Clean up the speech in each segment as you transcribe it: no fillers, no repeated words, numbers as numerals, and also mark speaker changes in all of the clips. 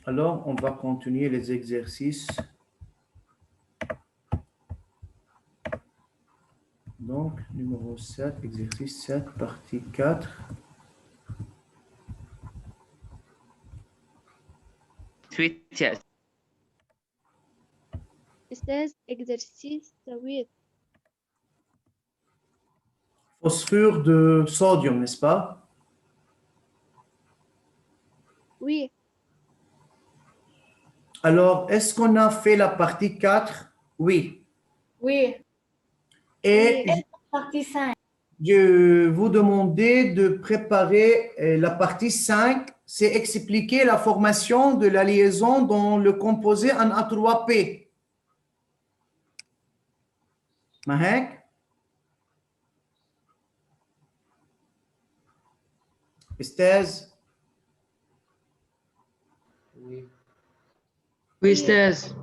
Speaker 1: Alors, on va continuer les exercices. Donc, numéro 7, exercice 7, partie 4.
Speaker 2: Yes.
Speaker 3: أستاذ exercice 8.
Speaker 1: Phosphure de sodium, n'est-ce pas?
Speaker 3: Oui,
Speaker 1: Alors, est-ce qu'on a fait la partie 4? Oui.
Speaker 4: Oui.
Speaker 1: Et
Speaker 3: Oui.
Speaker 4: Partie 5.
Speaker 1: je vous demandais de préparer la partie 5. C'est expliquer la formation de la liaison dans le composé en A3P. Mahek? Estaz?
Speaker 2: Oui, أستاذ.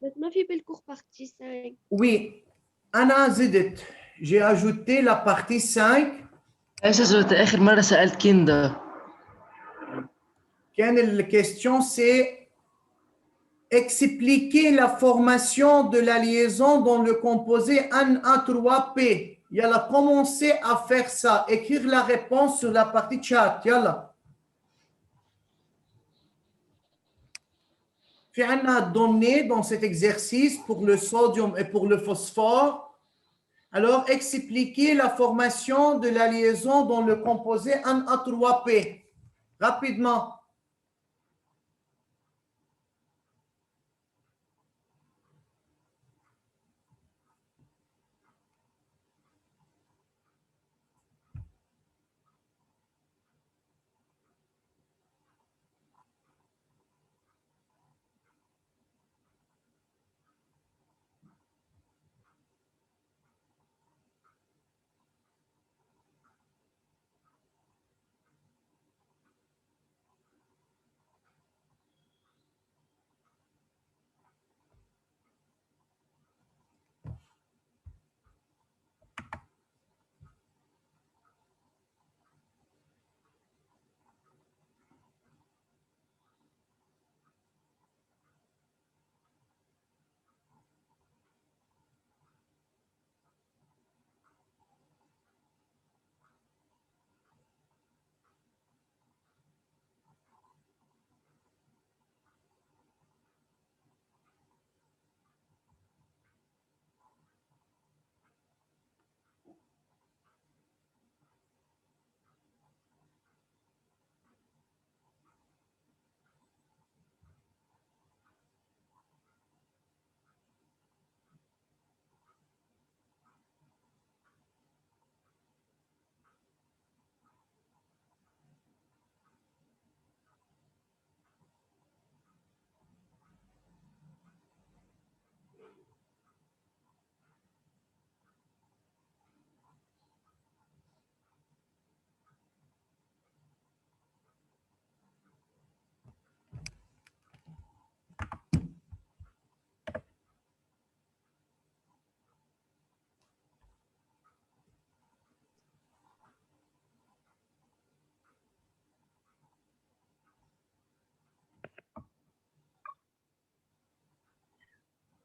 Speaker 3: بس ما في بالكور partie 5.
Speaker 1: Oui. Anna Zidit. J'ai ajouté la partie 5.
Speaker 2: أستاذ آخر مرة سألت كندا.
Speaker 1: La question, c'est expliquer la formation de la liaison dans le composé Na3P. Yalla, commencez à faire ça. Écrire la réponse sur la partie chat. Yalla. Fi anna donné dans cet exercice pour le sodium et pour le phosphore. Alors, expliquer la formation de la liaison dans le composé Na3P. Rapidement.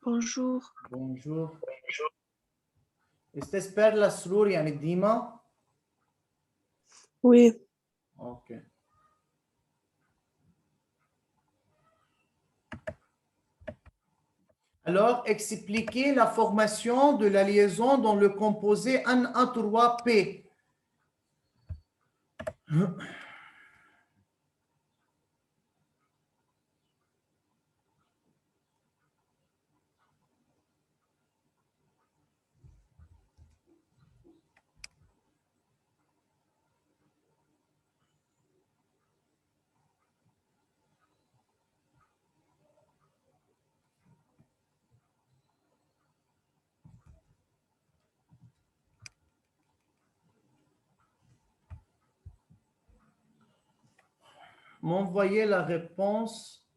Speaker 3: Bonjour.
Speaker 1: Bonjour. استسبر للسرور يعني الديمة؟
Speaker 3: Oui.
Speaker 1: Ok. Alors, expliquer la formation de la liaison dans le composé Na3P. M'envoyez la réponse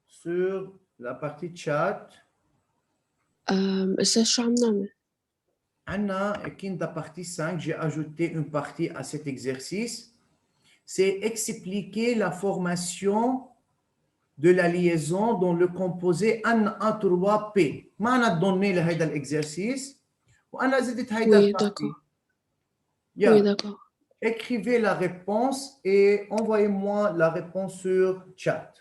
Speaker 1: sur la partie chat.
Speaker 3: أستاذ شو عم نعمل؟
Speaker 1: Anna, la partie 5, j'ai ajouté une partie à cet exercice. C'est expliquer la formation de la liaison dans le composé N-A3P. ما أنا donné لهيدا الexercice وأنا زدت هيدا
Speaker 3: Oui,
Speaker 1: الpartie.
Speaker 3: d'accord.
Speaker 1: Yeah.
Speaker 3: Oui, d'accord.
Speaker 1: Écrivez la réponse et envoyez-moi la réponse sur chat.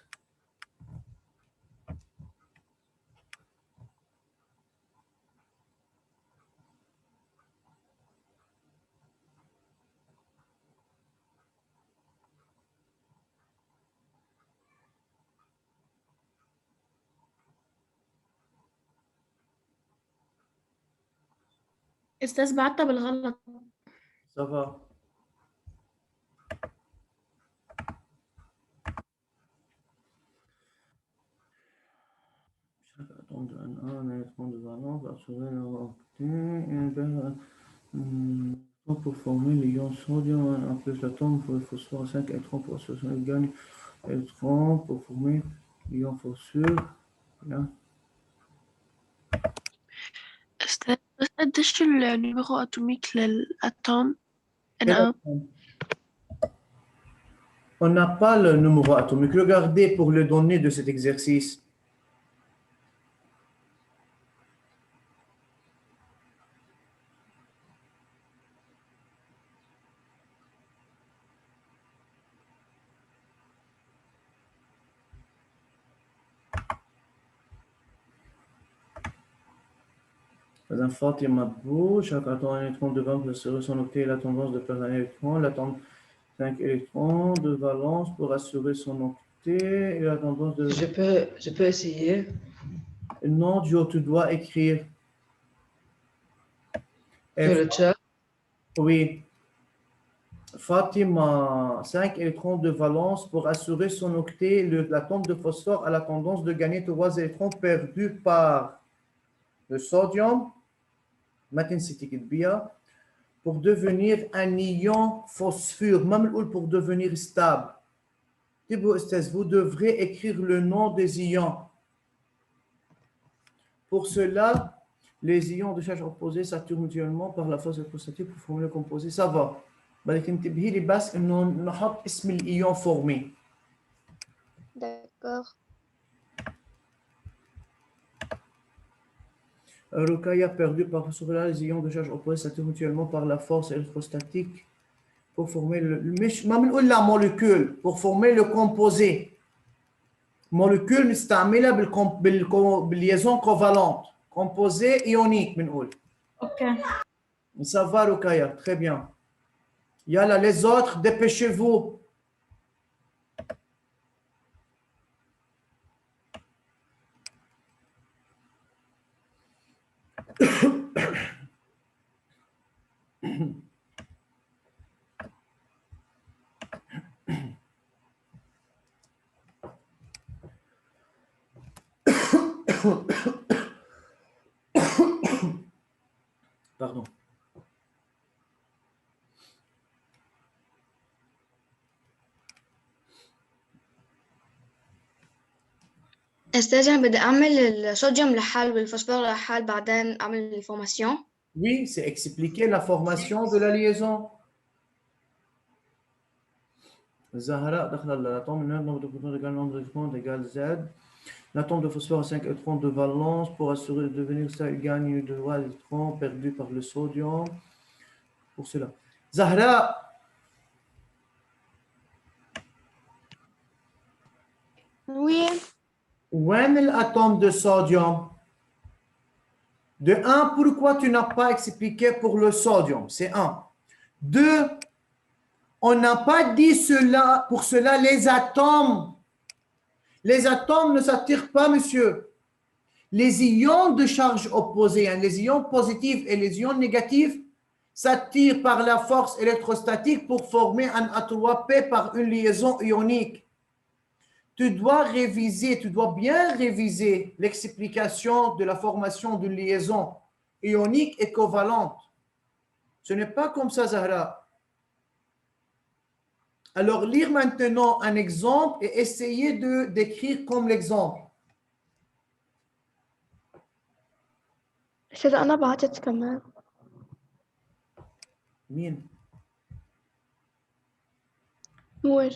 Speaker 4: استاذ بعتها بالغلط.
Speaker 1: Ça va. Chaque atome de N1 un électron de valence assurer leur octet pour former l'ion sodium en plus l'atome pour le phosphore 5 électrons pour associer le gagne électron pour former l'ion phosphore. Là.
Speaker 3: أستاذ قديش النيميرو أتوميك للأتوم N1
Speaker 1: On n'a pas le numéro atomique. Regardez pour le donner de cet exercice. Dans Fatima Bou, chaque atome un électron de valence assurer son octet et la tendance de perdre un électron. L'atome 5 électrons de valence pour assurer son octet et la tendance de...
Speaker 2: Je peux essayer.
Speaker 1: Non, Joe, tu dois écrire.
Speaker 2: Sur le chat.
Speaker 1: Oui. Fatima, 5 électrons de valence pour assurer son octet. L'atome de phosphore a la tendance de gagner 3 électrons perdus par le sodium. Maintenant, c'est bien. Pour devenir un ion phosphore, même pour devenir stable. Vous devrez écrire le nom des ions. Pour cela, les ions de charge opposée s'attirent mutuellement par la force électrostatique pour former le composé. Ça va. بدك تنتبهي لي بس انه نحط اسم الايون formé.
Speaker 3: D'accord.
Speaker 1: Rukaya perdu par cela, les ions de charge opposée s'attirent mutuellement par la force électrostatique pour former la molécule, pour former le composé. Molécule مستعملة بالliaison covalente. Composé ionique بنقول.
Speaker 4: اوكي.
Speaker 1: Ça va Rukaya, très bien. Yalla, les autres, dépêchez-vous. Pardon.
Speaker 5: استاذ انا بدي اعمل الصوديوم لحال والفوسفور لحال بعدين اعمل الفورماسيون.
Speaker 1: Oui, c'est expliquer la formation de la liaison. Zahra, l'atome nombre de protons égale nombre d'électrons égale Z. L'atome de phosphore a 5 électrons de valence. Pour assurer de devenir ça, il gagne 2 électrons perdus par le sodium. Pour cela. Zahra.
Speaker 3: Oui.
Speaker 1: Où est l'atome de sodium? De 1, pourquoi tu n'as pas expliqué pour le sodium? C'est 1. 2, on n'a pas dit cela, pour cela, les atomes. Les atomes ne s'attirent pas, monsieur. Les ions de charge opposée, hein, les ions positifs et les ions négatifs, s'attirent par la force électrostatique pour former un A3P par une liaison ionique. Tu dois réviser, tu dois bien réviser l'explication de la formation d'une liaison ionique et covalente. Ce n'est pas comme ça, Zahra. Alors, lire maintenant un exemple et essayer d'écrire comme l'exemple.
Speaker 3: أستاذ أنا بعتت كمان.
Speaker 1: مين؟
Speaker 3: نور.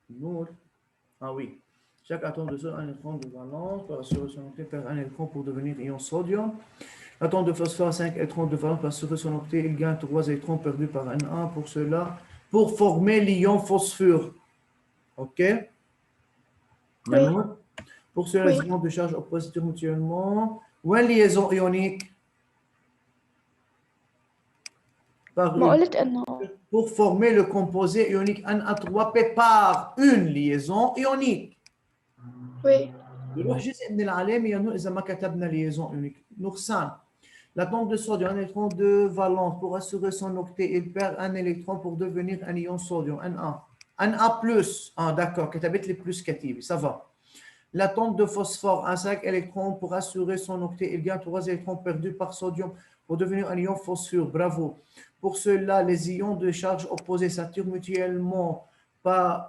Speaker 1: نور. Ah oui. Chaque atome de sodium a un électron de valence pour assurer son octet perd un électron pour devenir ion sodium. L'atome de phosphore a 5 électrons de valence pour assurer son octet. Il gagne 3 électrons perdus par Na pour cela, pour former l'ion phosphore. OK?
Speaker 3: Oui.
Speaker 1: Pour cela,
Speaker 3: Oui.
Speaker 1: les ions de charge opposées mutuellement. Ou une liaison ionique par
Speaker 3: ما
Speaker 1: une-
Speaker 3: قلت إنه
Speaker 1: pour former le composé ionique Na3P par une liaison ionique.
Speaker 3: oui.
Speaker 1: يروح جزء من العلامة ينو إذا ما كتبنا liaison unique. نقصان. L'atome de sodium, un électron de valence pour assurer son octet, il perd un électron pour devenir un ion sodium, Na. Na+. Ah, d'accord, كتبت لي plus كتيبة, ça va. L'atome de phosphore a 5 électrons pour assurer son octet, il gagne 3 électrons perdus par sodium pour devenir un ion phosphore. Bravo. Pour cela, les ions de charge opposée s'attirent mutuellement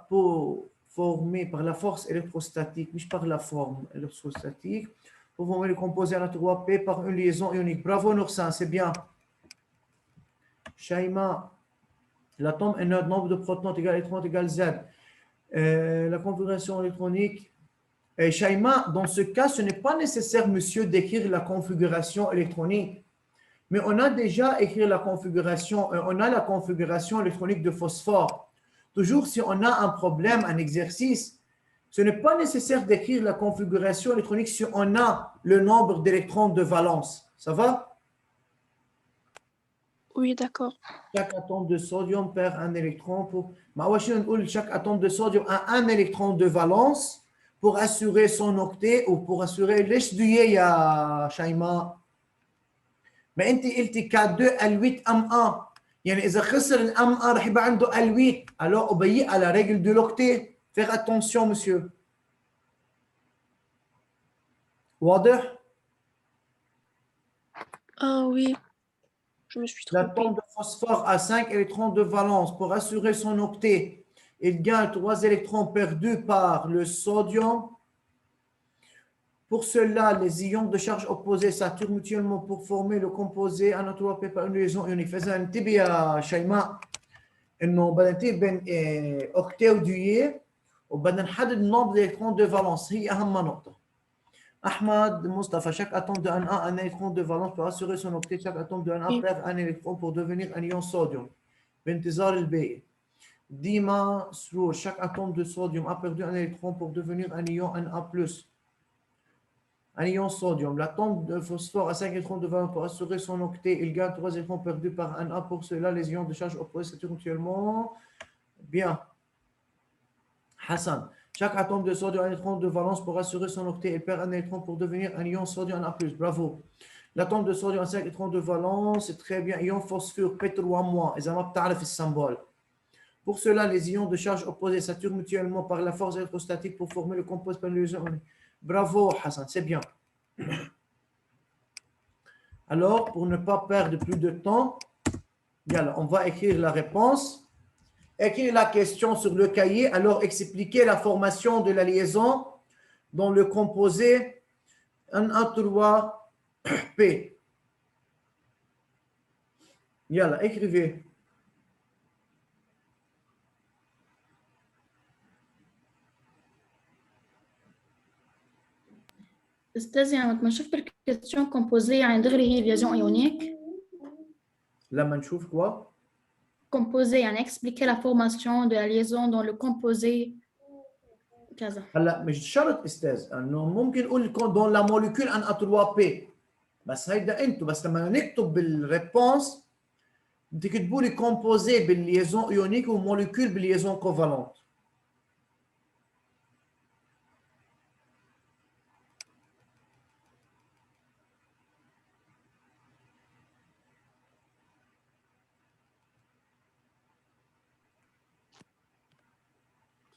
Speaker 1: pour former par la force électrostatique, mais par la forme électrostatique, pour former le composé Na3P par une liaison ionique. Bravo Noursan, c'est bien. Shaima, l'atome est un nombre de protons égale électrons égale Z. La configuration électronique. Shaima, dans ce cas, ce n'est pas nécessaire, monsieur, d'écrire la configuration électronique. Mais on a déjà écrit la configuration, on a la configuration électronique de phosphore. Toujours si on a un problème, un exercice, ce n'est pas nécessaire d'écrire la configuration électronique si on a le nombre d'électrons de valence. Ça va?
Speaker 3: Oui, d'accord.
Speaker 1: Chaque atome de sodium perd un électron pour. Chaque atome de sodium a un électron de valence pour assurer son octet ou pour assurer l'HDIE, يا شيماء. ما انت قلتي K2 L8 M1 يعني اذا خسر الام 1 رح يبقى عنده L8 alors obéir à la règle de l'octet. Faire attention monsieur. واضح؟
Speaker 3: Ah oui, je me suis trompée.
Speaker 1: L'atome de phosphore a 5 électrons de valence pour assurer son octet. Il gagne 3 électrons perdus par le sodium. Pour cela, les ions de charge opposée s'attirent mutuellement pour former le composé Na3P par une liaison ionique. فإذا انتبه يا شيماء انه بدنا ننتبه بين اوكتي ودويه وبدنا نحدد النومبر الالكترون دو فالونس هي اهم نقطه. احمد مصطفى chaque atome de Na a un électron de valence pour assurer son octet. Chaque atome de Na
Speaker 3: Oui.
Speaker 1: perd un électron pour devenir un ion sodium. بانتظار الباقي. ديما سرور chaque atome de sodium a perdu un électron pour devenir un ion Na+. Un ion sodium. L'atome de phosphore a 5 électrons de valence pour assurer son octet. Il gagne 3 électrons perdus par Na. Pour cela, les ions de charge opposée s'attirent mutuellement. Bien. Hassan. Chaque atome de sodium a un électron de valence pour assurer son octet. Il perd un électron pour devenir un ion sodium Na+. Bravo. L'atome de sodium a 5 électrons de valence. C'est très bien. Ion phosphore, P3-. إذا ما بتعرف السمبول. Pour cela, les ions de charge opposée s'attirent mutuellement par la force électrostatique pour former le composé par liaison. Bravo, Hassan, c'est bien. Alors, pour ne pas perdre plus de temps, on va écrire la réponse. Écrire la question sur le cahier. Alors, expliquer la formation de la liaison dans le composé Na3P. Yalla, écrivez.
Speaker 4: أستاذ يعني ما شفت الكيستيون كومبوزي يعني دغري هي ليزون ايونيك
Speaker 1: لما نشوف quoi?
Speaker 4: كومبوزي يعني expliquer la formation de la liaison dans le composé كذا.
Speaker 1: هلا مش شرط استاذ انه ممكن نقول dans la molécule Na3P بس هيدا انتو بس لما نكتب بالريبونس تكتبوا لي composé بالليزون ايونيك وموليكول بالليزون كوفالونت.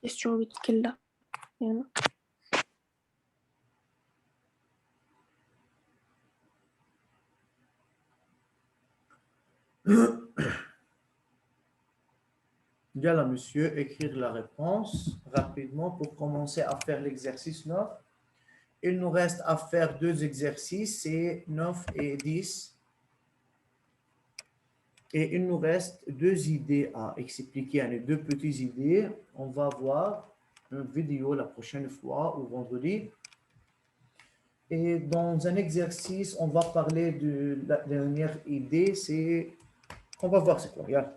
Speaker 3: Question 8 كلها. يعني.
Speaker 1: Yalla, monsieur, écrire la réponse rapidement pour commencer à faire l'exercice 9. Il nous reste à faire 2 exercices, c'est 9 et 10. Et il nous reste 2 idées à expliquer, 2 petites idées. On va voir une vidéo la prochaine fois ou vendredi. Et dans un exercice, on va parler de la dernière idée, c'est... On va voir c'est quoi, regarde.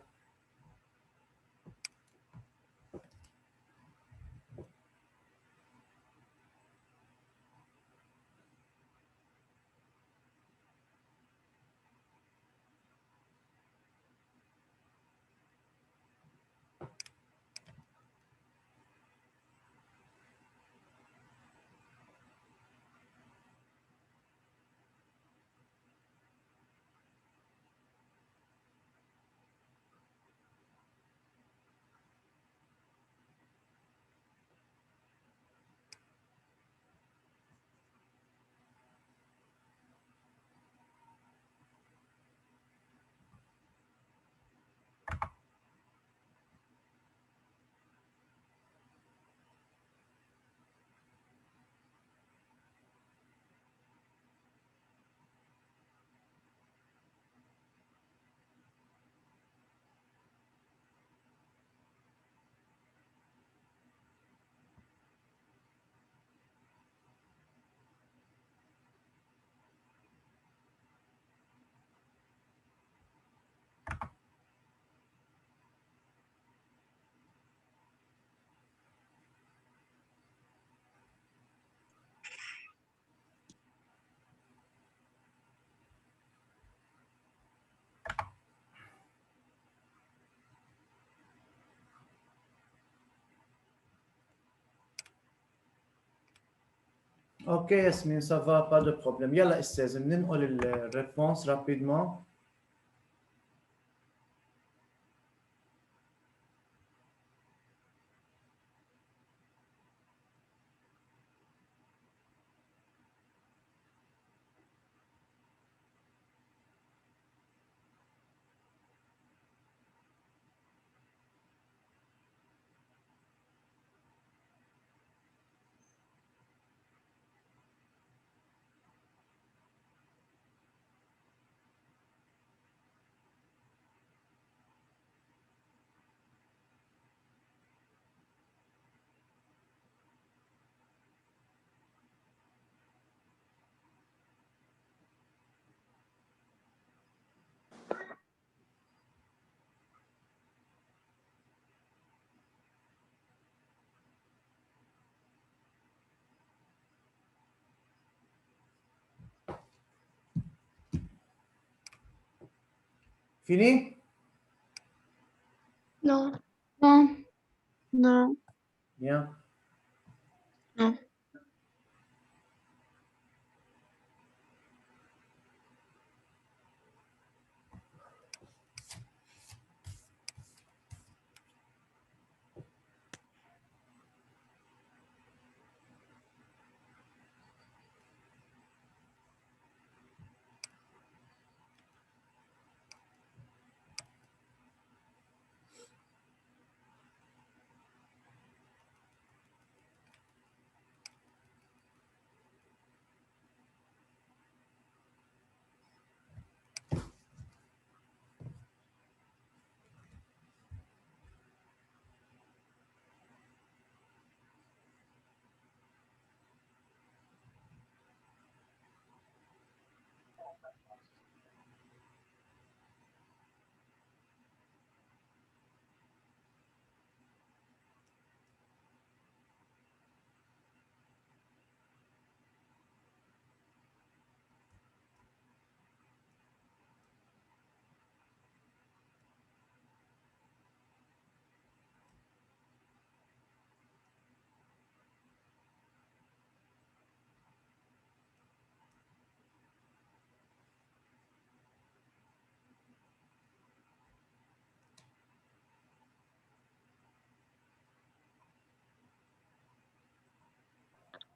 Speaker 1: Ok, Yasmine, ça va, pas de problème. Yalla, استاذ ننقل الريسبونس rapidement. Fini?
Speaker 3: Non,
Speaker 5: Non.
Speaker 3: non.
Speaker 1: Bien.
Speaker 5: Non.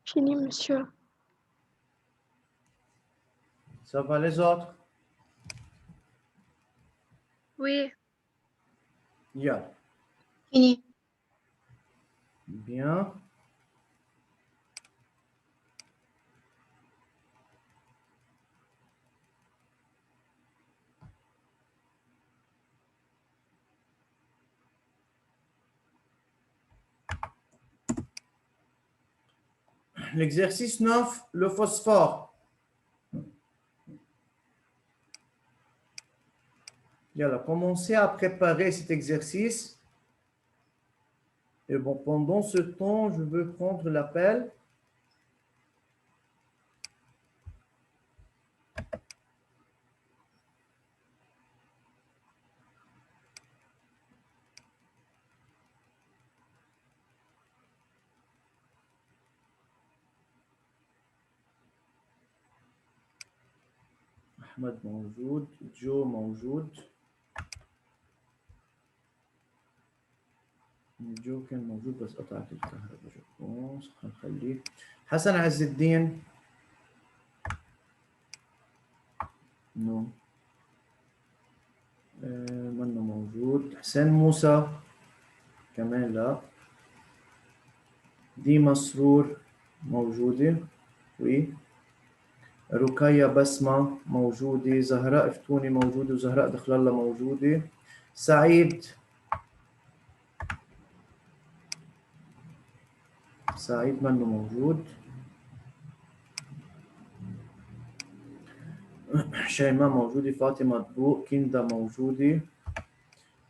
Speaker 3: Fini, monsieur.
Speaker 1: Ça va les autres?
Speaker 3: Oui.
Speaker 1: Yalla.
Speaker 5: Fini.
Speaker 1: Bien. L'exercice 9, le phosphore. Voilà, commencez à préparer cet exercice. Et bon, pendant ce temps, je veux prendre l'appel. أحمد موجود، جو موجود. جو كان موجود بس قطعت الكهرباء. جو خليه. حسن عز الدين. نو. منه موجود. حسين موسى كمان لا. دي مسرور موجودة. وي. ركية بسمة موجودة. زهراء فتوني موجودة وزهراء دخل الله موجودة. سعيد منه موجود. شيماء موجودة. فاطمة دبوق. كندا موجودة.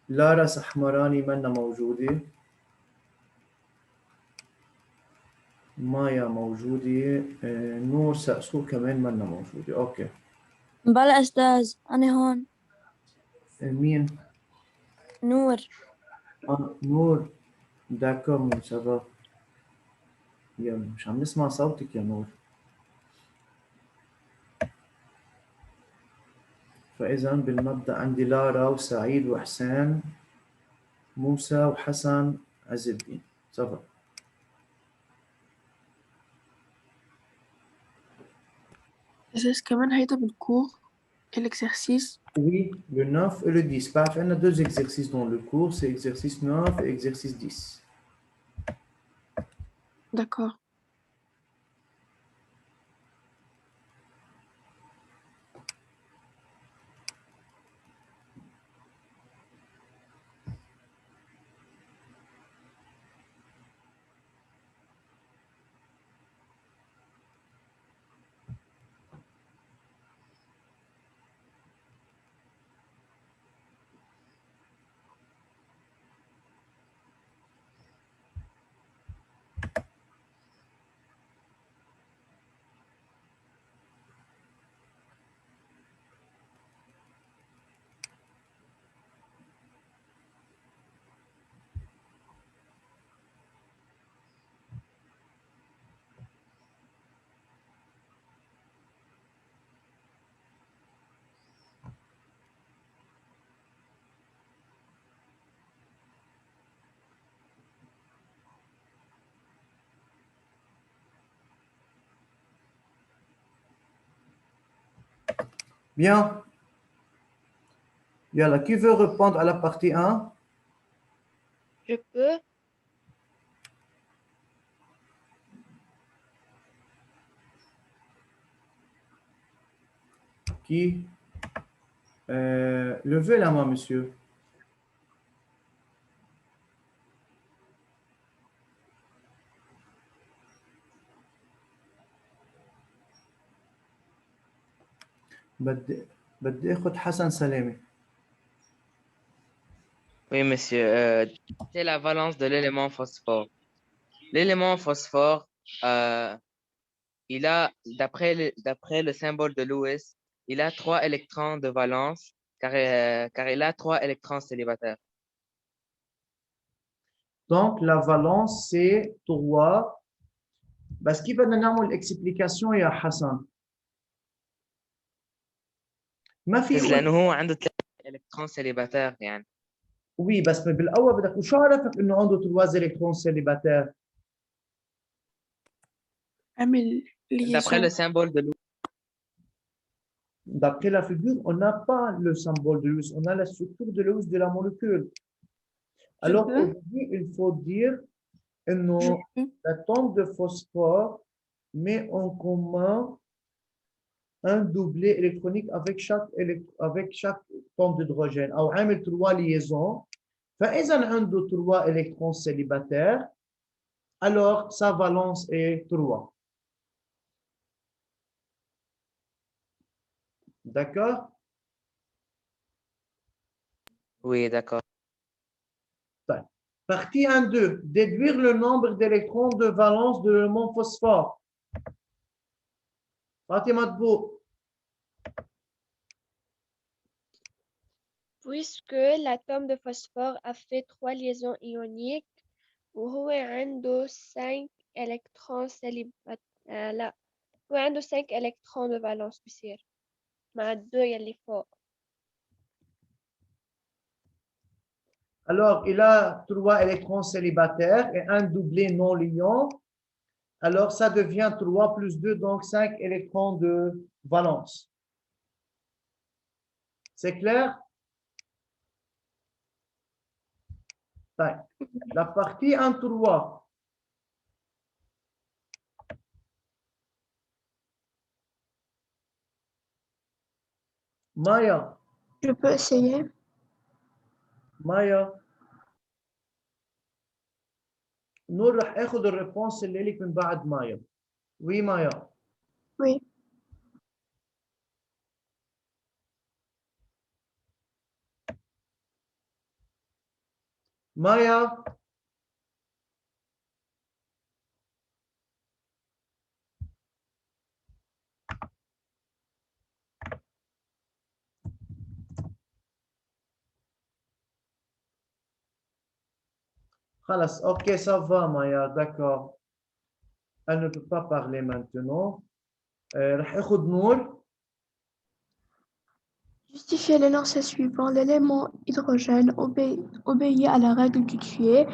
Speaker 1: لارا سحمراني منها موجودة. مايا موجودة. نور سقسو كمان منها موجودة. أوكي.
Speaker 6: بلا أستاذ أنا هون.
Speaker 1: مين؟
Speaker 6: نور.
Speaker 1: نور. داكور نور سافا. يلا مش عم نسمع صوتك يا نور. فإذا بالمبدأ عندي لارا وسعيد وحسين موسى وحسن عز الدين. سافا.
Speaker 3: Est-ce كمان هيدا بالكور l'exercice?
Speaker 1: Oui, le 9 et le 10. Parfait, on a deux exercices dans le cours, c'est exercice 9 et exercice 10.
Speaker 3: D'accord.
Speaker 1: Bien. Yalla, qui veut répondre à la partie 1?
Speaker 5: Je peux.
Speaker 1: Qui? Levez la main, monsieur. بدي اخذ حسن سلامي.
Speaker 7: Oui, monsieur. C'est la valence de l'élément phosphore. L'élément phosphore, il a, d'après le symbole de Lewis, il a 3 électrons de valence car il a 3 électrons célibataires.
Speaker 1: Donc, la valence, c'est 3. بس كيف بدنا نعمل explication يا حسن؟ ما في.
Speaker 7: بس لأنه هو عنده 3 électrons célibataires يعني.
Speaker 1: Oui, بس بالأول بدك وشو عرفك إنه عنده 3 électrons célibataires؟
Speaker 3: عامل
Speaker 7: D'après le
Speaker 3: liaison.
Speaker 7: symbole de Lewis.
Speaker 1: D'après la figure, on n'a pas le symbole de Lewis, on a la structure de Lewis de la molécule. Alors, aujourd'hui, il faut dire que l'atome de phosphore met en commun un doublet électronique avec chaque atome d'hydrogène. Ou عامل 3 liaisons. فإذا عنده 3 électrons célibataires, alors sa valence est 3. D'accord?
Speaker 7: Oui, d'accord.
Speaker 1: Partie 1-2. Déduire le nombre d'électrons de valence de l'élément phosphore. Fatima Dbou.
Speaker 8: puisque l'atome de phosphore a fait 3 liaisons ioniques وهو عنده 5 électrons لا هو عنده 5 électrons de valence بصير مع الدو يلي فوق.
Speaker 1: Alors, il a 3 électrons célibataires et un doublé non liant. Alors, ça devient 3 plus 2, donc 5 électrons de valence. C'est clair? La partie 1-3. Maya.
Speaker 3: Je peux essayer.
Speaker 1: Maya. نور رح اخذ الريبونس اللي لك من بعد مايا. وي مايا.
Speaker 3: Oui.
Speaker 1: مايا. خلاص, ok, ça va, Maya, d'accord. Elle ne peut pas parler maintenant. رح اخذ نور.
Speaker 3: Justifier l'énoncé suivant. L'élément hydrogène obéit à la règle du Dewey.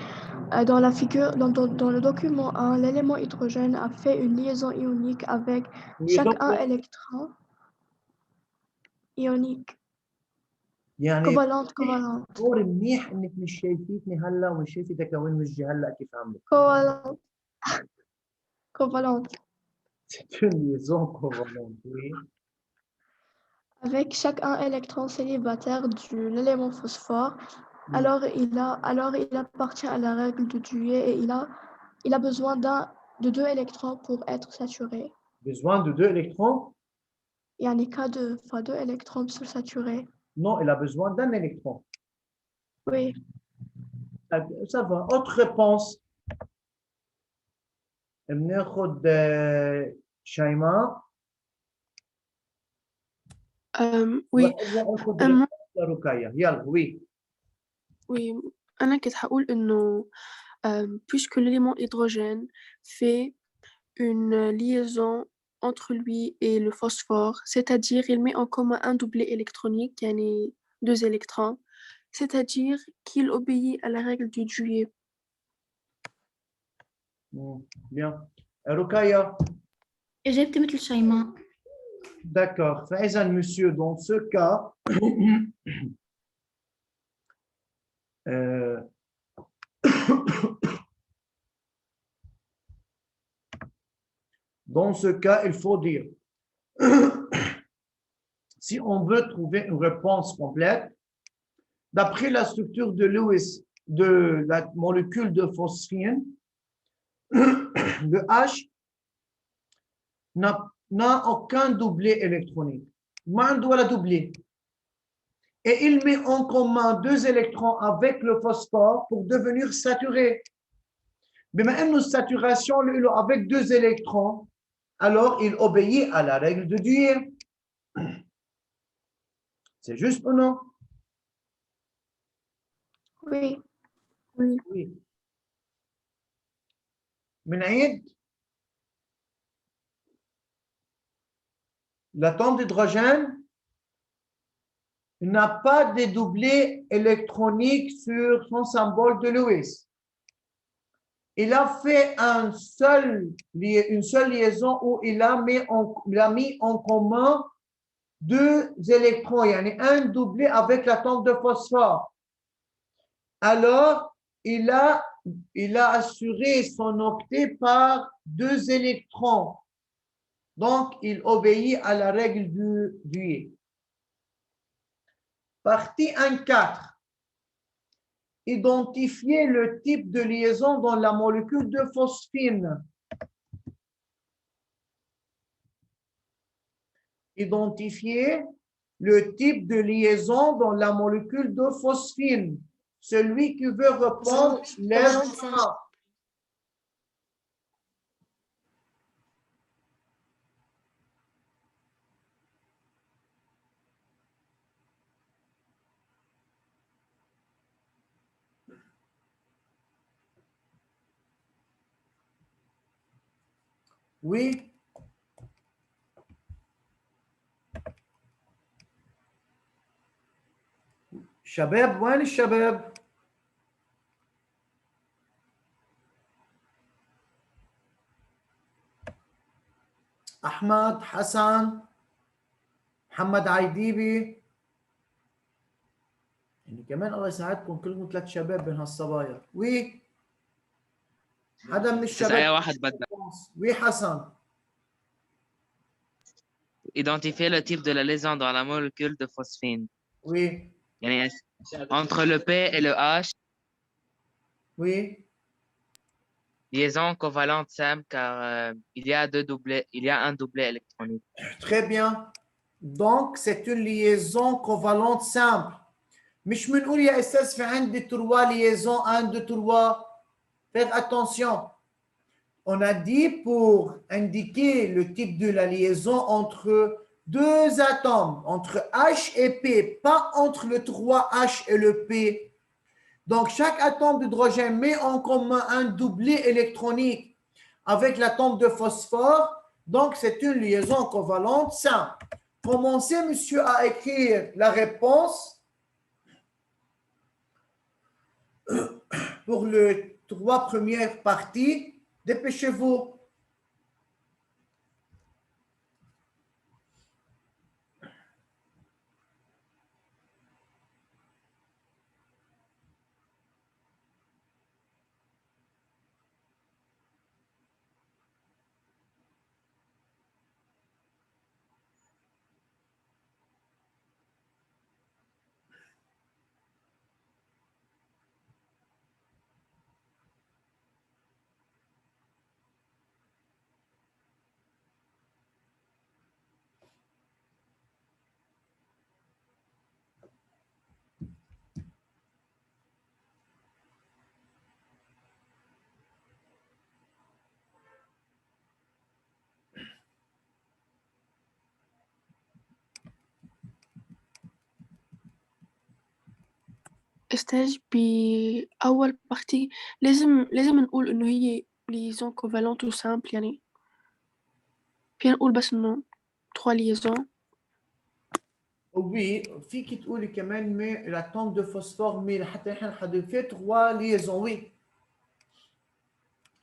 Speaker 3: Dans la figure, dans le document 1, l'élément hydrogène a fait une liaison ionique avec chaque un électron ionique.
Speaker 1: يعني
Speaker 3: Covalente.
Speaker 1: نور منيح انك مش شايفتني هلا ومش شايفتك لوين وجهي هلا كيف عملت.
Speaker 3: Covalente.
Speaker 1: C'est une liaison covalente, oui.
Speaker 3: Avec chaque un électron célibataire de l'élément phosphore, alors il appartient à la règle de Dewey et il a besoin de 2 électrons pour être saturé.
Speaker 1: Besoin de 2 électrons?
Speaker 3: Il y en a K2 fois 2 électrons pour saturé.
Speaker 1: Non, il a besoin d'un électron.
Speaker 3: Oui.
Speaker 1: Ça va. Autre réponse. بناخذ شيماء.
Speaker 3: Oui.
Speaker 1: ركايا. يلا oui.
Speaker 3: Oui. أنا كنت هقول إنه puisque l'élément hydrogène fait une liaison entre lui et le phosphore, c'est-à-dire il met en commun un doublet électronique, yani 2 électrons, c'est-à-dire qu'il obéit à la règle du Dewey.
Speaker 1: Bien. ركايا.
Speaker 4: إجابتي مثل شيماء.
Speaker 1: D'accord. فإذا monsieur, dans ce cas, dans ce cas, il faut dire, si on veut trouver une réponse complète, d'après la structure de Lewis de la molécule de phosphine, le H n'a aucun doublet électronique. ما عنده ولا doublet. Et il met en commun 2 électrons avec le phosphore pour devenir saturé. Mais même une saturation avec 2 électrons, alors il obéit à la règle de Dewey. C'est juste ou non?
Speaker 3: Oui.
Speaker 1: Oui. بنعيد. L'atome d'hydrogène n'a pas de doublet électronique sur son symbole de Lewis. Il a fait une seule liaison où il a mis en commun 2 électrons, il y en a un doublé avec l'atome de phosphore. Alors, il a assuré son octet par 2 électrons. Donc, il obéit à la règle du Dewey. Partie 1.4. Identifier le type de liaison dans la molécule de phosphine. Identifier le type de liaison dans la molécule de phosphine. Celui qui veut répondre, lève la main. Oui. شباب وين الشباب؟ أحمد حسن محمد عيديبي يعني كمان الله يساعدكم كلكم 3 شباب بين هالصبايا. وي حدا من الشباب
Speaker 7: واحد بدنا.
Speaker 1: وي حسن.
Speaker 7: Identifier le type de la lésion dans la molécule de phosphine.
Speaker 1: Oui.
Speaker 7: يعني entre le P et le H.
Speaker 1: Oui.
Speaker 7: Liaison covalente simple car il y a un doublet électronique.
Speaker 1: Très bien. Donc c'est une liaison covalente simple. مش بنقول يا استاذ في عندي 3 liaisons 1 2 3. Faites attention. On a dit pour indiquer le type de la liaison entre 2 atomes, entre H et P, pas entre le 3H et le P. Donc, chaque atome d'hydrogène met en commun un doublet électronique avec l'atome de phosphore. Donc, c'est une liaison covalente simple. Commencez, monsieur, à écrire la réponse pour les 3 premières parties. Dépêchez-vous.
Speaker 3: استاذ بأول بارتي لازم نقول إنه هي liaison covalente ou simple يعني فينا نقول بس إنه 3 liaisons.
Speaker 1: Oui, فيك تقولي كمان mais l'atome de phosphore mais حتى احنا حنضيف 3 liaisons, oui.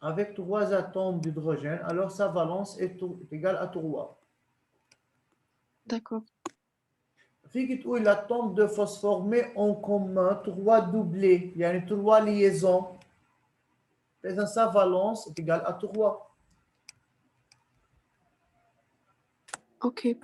Speaker 1: Avec 3 atomes d'hydrogène, alors sa valence est égale à 3.
Speaker 3: D'accord.
Speaker 1: فيك تقولي l'atome de phosphore met en commun 3 doublés, يعني 3 liaisons. إذا sa valence est égale à 3.
Speaker 3: Ok.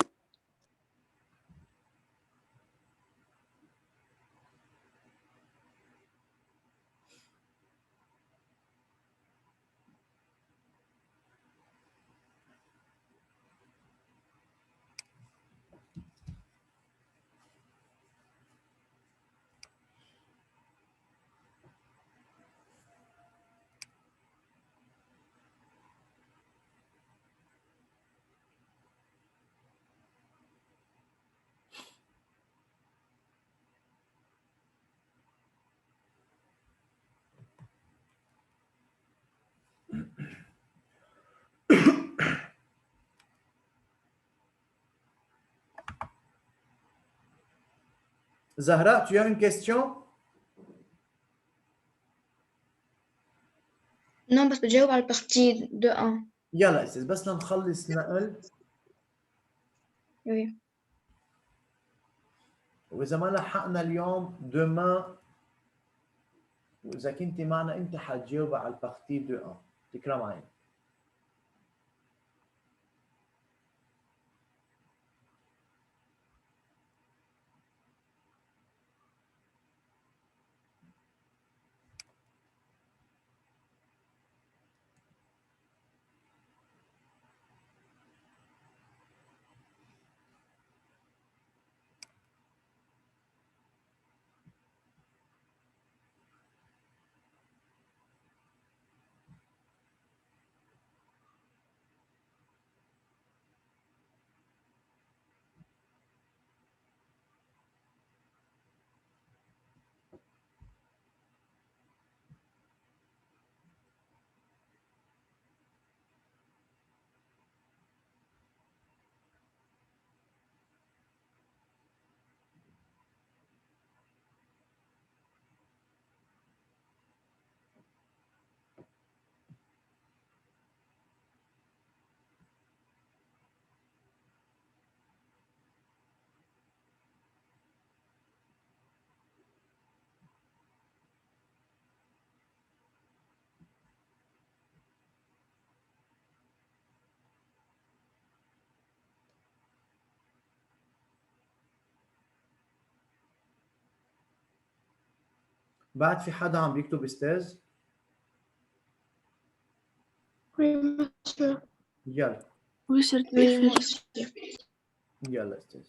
Speaker 1: Zahra, tu as une question?
Speaker 5: Non, بس بجاوب على البارتي 2-1.
Speaker 1: يلا استاذ بس لنخلص نقل.
Speaker 5: Oui.
Speaker 1: وإذا ما لحقنا اليوم demain وإذا كنت معنا أنت حتجاوب على البارتي 2-1. تكرم عينك. بعد في حدا عم بيكتب أستاذ؟
Speaker 8: Oui, monsieur.
Speaker 1: يلا
Speaker 3: Oui, صرت
Speaker 5: Oui,
Speaker 3: بكتب.
Speaker 5: monsieur.
Speaker 1: يلا أستاذ.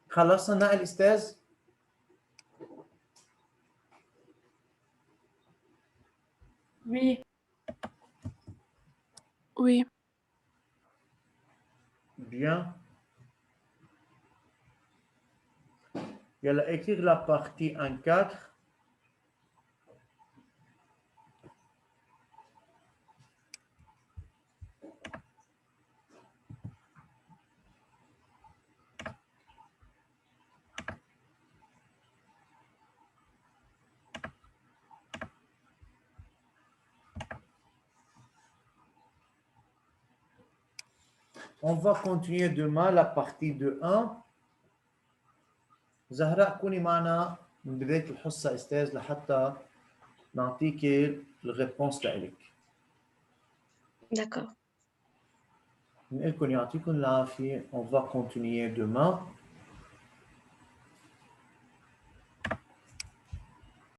Speaker 1: خلصنا نقل أستاذ؟
Speaker 4: Oui.
Speaker 3: Oui.
Speaker 1: Bien. يلا écrire la partie en 4. On va continuer demain la partie de 1. زهراء كوني معنا من بداية الحصة أستاذ لحتى نعطيك الريبونس لإلك.
Speaker 5: D'accord.
Speaker 1: نقول لكم يعطيكم العافية. On va continuer demain.